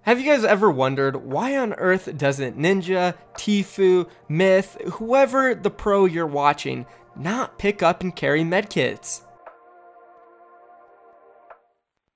Have you guys ever wondered why on earth doesn't Ninja, Tfue, Myth, whoever the pro you're watching, not pick up and carry medkits?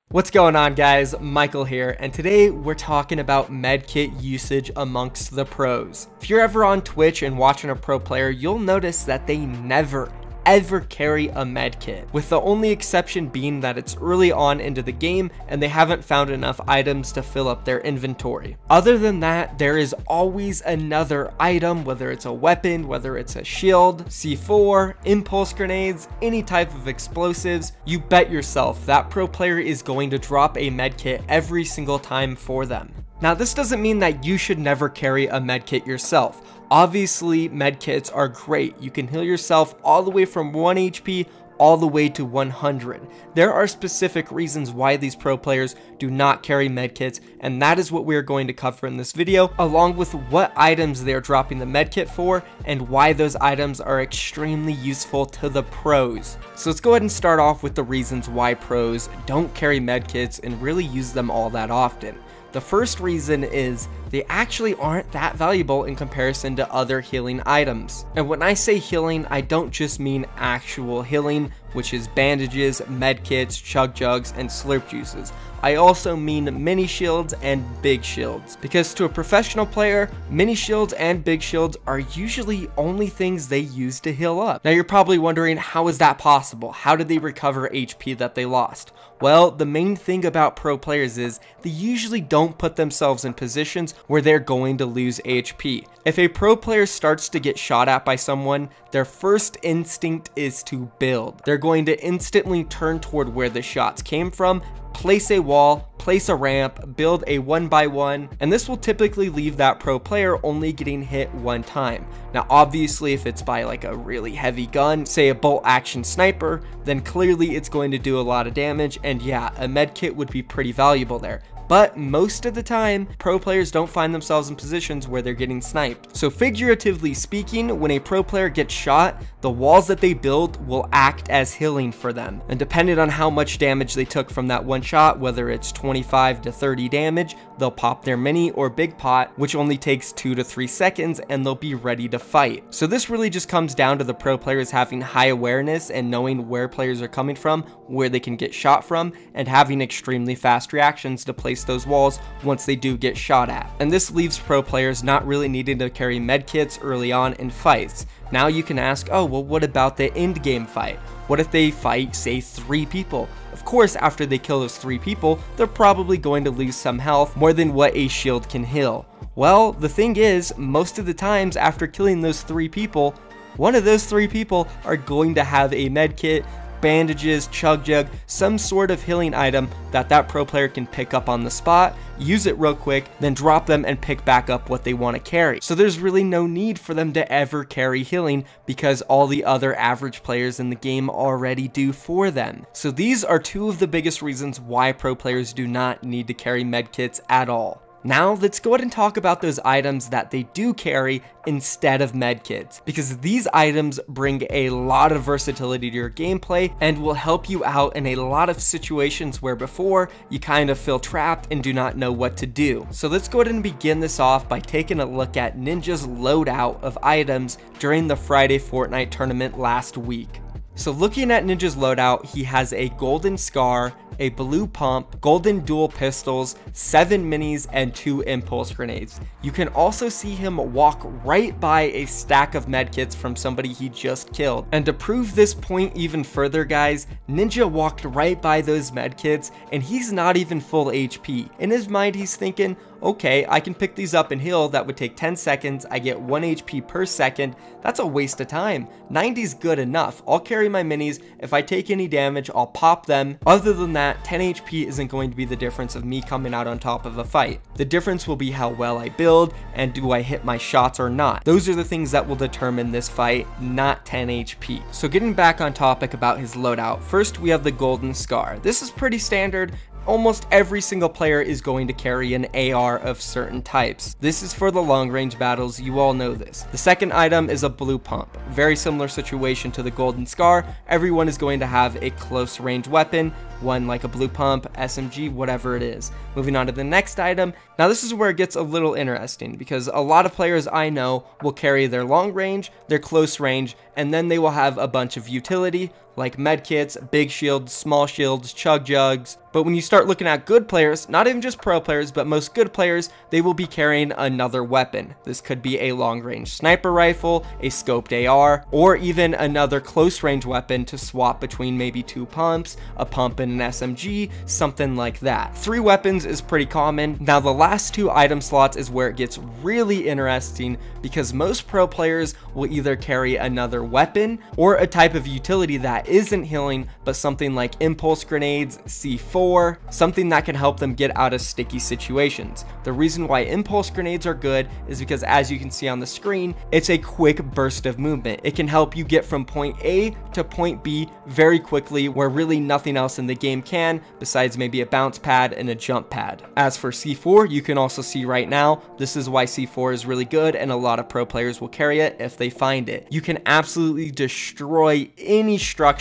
What's going on, guys? Michael here, and today we're talking about medkit usage amongst the pros. If you're ever on Twitch and watching a pro player, you'll notice that they never ever carry a medkit, with the only exception being that it's early on into the game and they haven't found enough items to fill up their inventory. Other than that, there is always another item, whether it's a weapon, whether it's a shield, C4, impulse grenades, any type of explosives. You bet yourself that pro player is going to drop a medkit every single time for them. Now, this doesn't mean that you should never carry a medkit yourself. Obviously, medkits are great. You can heal yourself all the way from 1 HP all the way to 100. There are specific reasons why these pro players do not carry medkits, and that is what we are going to cover in this video, along with what items they are dropping the medkit for and why those items are extremely useful to the pros. So let's go ahead and start off with the reasons why pros don't carry medkits and really use them all that often. The first reason is they actually aren't that valuable in comparison to other healing items. And when I say healing, I don't just mean actual healing, which is bandages, medkits, chug jugs, and slurp juices. I also mean mini shields and big shields, because to a professional player, mini shields and big shields are usually only things they use to heal up. Now you're probably wondering, how is that possible? How did they recover HP that they lost? Well, the main thing about pro players is they usually don't put themselves in positions where they're going to lose HP. If a pro player starts to get shot at by someone, their first instinct is to build. They're going to instantly turn toward where the shots came from, place a wall, place a ramp, build a 1x1, and this will typically leave that pro player only getting hit one time. Now obviously, if it's by like a really heavy gun, say a bolt action sniper, then clearly it's going to do a lot of damage, and yeah, a medkit would be pretty valuable there. But most of the time, pro players don't find themselves in positions where they're getting sniped. So figuratively speaking, when a pro player gets shot, the walls that they build will act as healing for them. And depending on how much damage they took from that one shot, whether it's 25 to 30 damage, they'll pop their mini or big pot, which only takes 2 to 3 seconds, and they'll be ready to fight. So this really just comes down to the pro players having high awareness and knowing where players are coming from, where they can get shot from, and having extremely fast reactions to place those walls once they do get shot at. And this leaves pro players not really needing to carry medkits early on in fights. Now you can ask, oh well, what about the end game fight? What if they fight, say, 3 people? Of course, after they kill those 3 people, they're probably going to lose some health, more than what a shield can heal. Well, the thing is, most of the times after killing those 3 people, one of those 3 people are going to have a medkit, bandages, chug jug, some sort of healing item that pro player can pick up on the spot, use it real quick, then drop them and pick back up what they want to carry. So there's really no need for them to ever carry healing, because all the other average players in the game already do for them. So these are 2 of the biggest reasons why pro players do not need to carry medkits at all. Now let's go ahead and talk about those items that they do carry instead of medkits, because these items bring a lot of versatility to your gameplay and will help you out in a lot of situations where before you kind of feel trapped and do not know what to do. So let's go ahead and begin this off by taking a look at Ninja's loadout of items during the Friday Fortnite tournament last week. So looking at Ninja's loadout, he has a golden scar, a blue pump, golden dual pistols, 7 minis, and 2 impulse grenades. You can also see him walk right by a stack of medkits from somebody he just killed. And to prove this point even further, guys, Ninja walked right by those medkits and he's not even full HP. In his mind, he's thinking, okay, I can pick these up and heal. That would take 10 seconds. I get 1 HP per second. That's a waste of time. 90's good enough. I'll carry my minis. If I take any damage, I'll pop them. Other than that, 10 HP isn't going to be the difference of me coming out on top of a fight. The difference will be how well I build and do I hit my shots or not. Those are the things that will determine this fight, not 10 HP. So getting back on topic about his loadout, first we have the golden scar. This is pretty standard. almost every single player is going to carry an AR of certain types. This is for the long range battles, you all know this. The second item is a blue pump. Very similar situation to the golden scar. Everyone is going to have a close range weapon, one like a blue pump, SMG, whatever it is. Moving on to the next item. Now this is where it gets a little interesting because a lot of players I know will carry their long range, their close range, and then they will have a bunch of utility like medkits, big shields, small shields, chug jugs. But when you start looking at good players, not even just pro players, but most good players, they will be carrying another weapon. This could be a long range sniper rifle, a scoped AR, or even another close range weapon to swap between maybe two pumps, a pump and an SMG, something like that. 3 weapons is pretty common. Now the last 2 item slots is where it gets really interesting because most pro players will either carry another weapon or a type of utility that isn't healing, but something like impulse grenades, C4, something that can help them get out of sticky situations. The reason why impulse grenades are good is because, as you can see on the screen, it's a quick burst of movement. It can help you get from point A to point B very quickly, where really nothing else in the game can, besides maybe a bounce pad and a jump pad. As for C4, you can also see right now, this is why C4 is really good and a lot of pro players will carry it if they find it. You can absolutely destroy any structure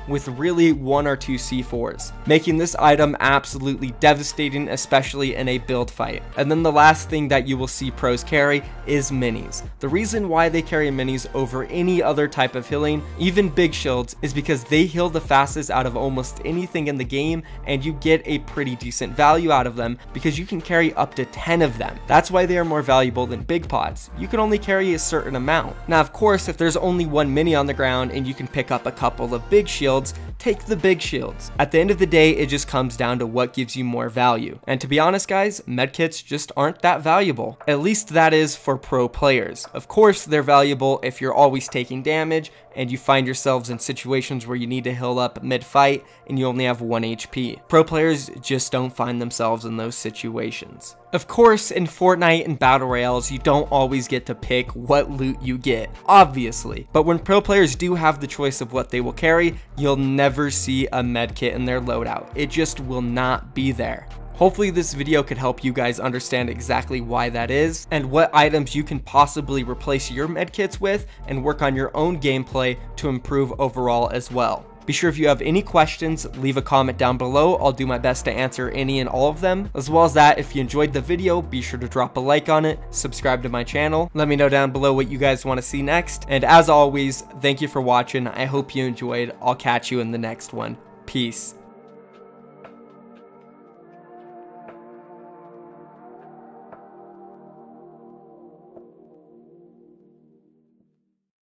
with really 1 or 2 C4s, making this item absolutely devastating, especially in a build fight. And then the last thing that you will see pros carry is minis. The reason why they carry minis over any other type of healing, even big shields, is because they heal the fastest out of almost anything in the game, and you get a pretty decent value out of them because you can carry up to 10 of them. That's why they are more valuable than big pods. You can only carry a certain amount. Now of course, if there's only 1 mini on the ground and you can pick up a couple of big shields, take the big shields. At the end of the day, it just comes down to what gives you more value. And to be honest guys, medkits just aren't that valuable. At least that is for pro players. Of course they're valuable if you're always taking damage and you find yourselves in situations where you need to heal up mid-fight and you only have 1 HP. Pro players just don't find themselves in those situations. Of course, in Fortnite and Battle Royales, you don't always get to pick what loot you get, obviously. But when pro players do have the choice of what they will carry, you'll never see a medkit in their loadout. It just will not be there. Hopefully this video could help you guys understand exactly why that is and what items you can possibly replace your medkits with and work on your own gameplay to improve overall as well. Be sure if you have any questions, leave a comment down below. I'll do my best to answer any and all of them. As well as that, if you enjoyed the video, be sure to drop a like on it, subscribe to my channel. Let me know down below what you guys want to see next. And as always, thank you for watching. I hope you enjoyed. I'll catch you in the next one. Peace.